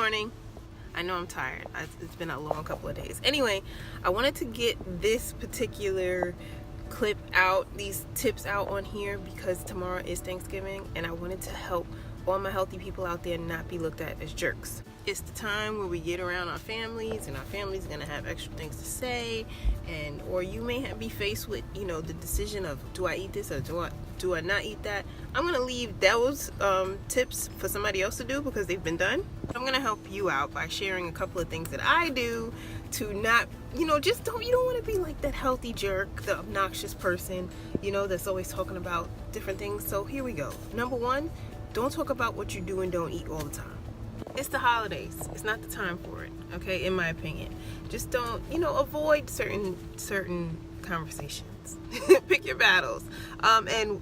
morning. I know I'm tired. It's been a long couple of days. Anyway, I wanted to get this particular clip out, these tips out on here because tomorrow is Thanksgiving and I wanted to help all my healthy people out there not be looked at as jerks. It's the time where we get around our families and our families are gonna have extra things to say, and or you may be faced with, you know, the decision of do I eat this or do I not eat that. I'm gonna leave those tips for somebody else to do because they've been done. I'm gonna help you out by sharing a couple of things that I do to not, you know, you don't want to be like that healthy jerk, the obnoxious person, you know, that's always talking about different things. So here we go. Number one, don't talk about what you do and don't eat all the time. It's the holidays. It's not the time for it, okay, in my opinion. Just don't, you know, avoid certain conversations. Pick your battles. And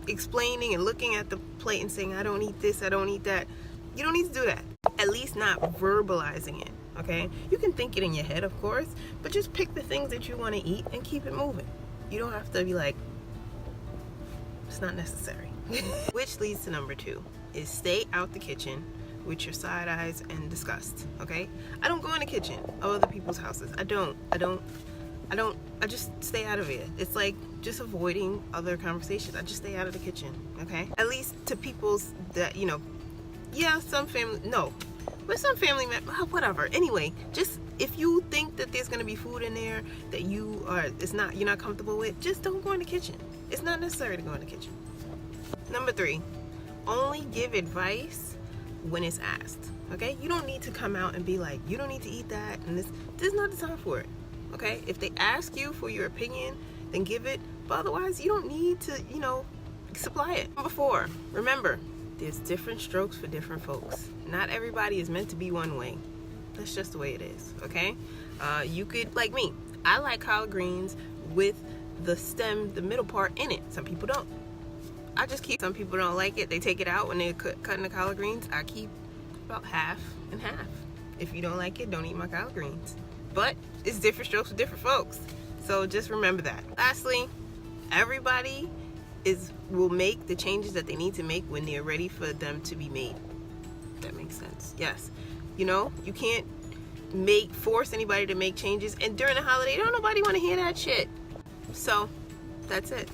explaining and looking at the plate and saying, I don't eat this, I don't eat that. You don't need to do that. At least not verbalizing it, okay? You can think it in your head, of course, but just pick the things that you want to eat and keep it moving. You don't have to be like, it's not necessary. Which leads to number two, is stay out the kitchen with your side eyes and disgust, okay? I don't go in the kitchen of other people's houses. I just stay out of it. It's like just avoiding other conversations. I just stay out of the kitchen, okay? At least to people's that, you know, yeah, some family, no, but some family, whatever. Anyway, just if you think that there's gonna be food in there that you're not comfortable with, just don't go in the kitchen. It's not necessary to go in the kitchen. Number three, only give advice when it's asked, okay? You don't need to come out and be like, you don't need to eat that, and this is not the time for it, okay? If they ask you for your opinion, then give it, but otherwise you don't need to, you know, supply it. Number four, remember, there's different strokes for different folks. Not everybody is meant to be one way. That's just the way it is, okay? You could, like me, I like collard greens with the stem, the middle part in it. Some people don't. I just keep, some people don't like it. They take it out when they're cutting the collard greens. I keep about half and half. If you don't like it, don't eat my collard greens. But it's different strokes for different folks. So just remember that. Lastly, everybody will make the changes that they need to make when they're ready for them to be made. That makes sense. Yes. You know, you can't force anybody to make changes, and during the holiday, don't nobody want to hear that shit. So that's it.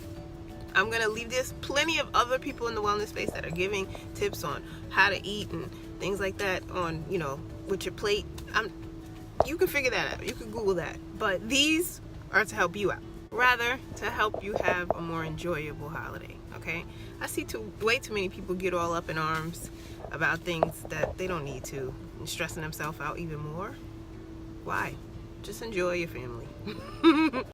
I'm gonna leave this plenty of other people in the wellness space that are giving tips on how to eat and things like that on, you know, with your plate. You can figure that out. You can Google that. But these are to help you out, rather to help you have a more enjoyable holiday, okay? I see way too many people get all up in arms about things that they don't need to and stressing themselves out even more. Why? Just enjoy your family.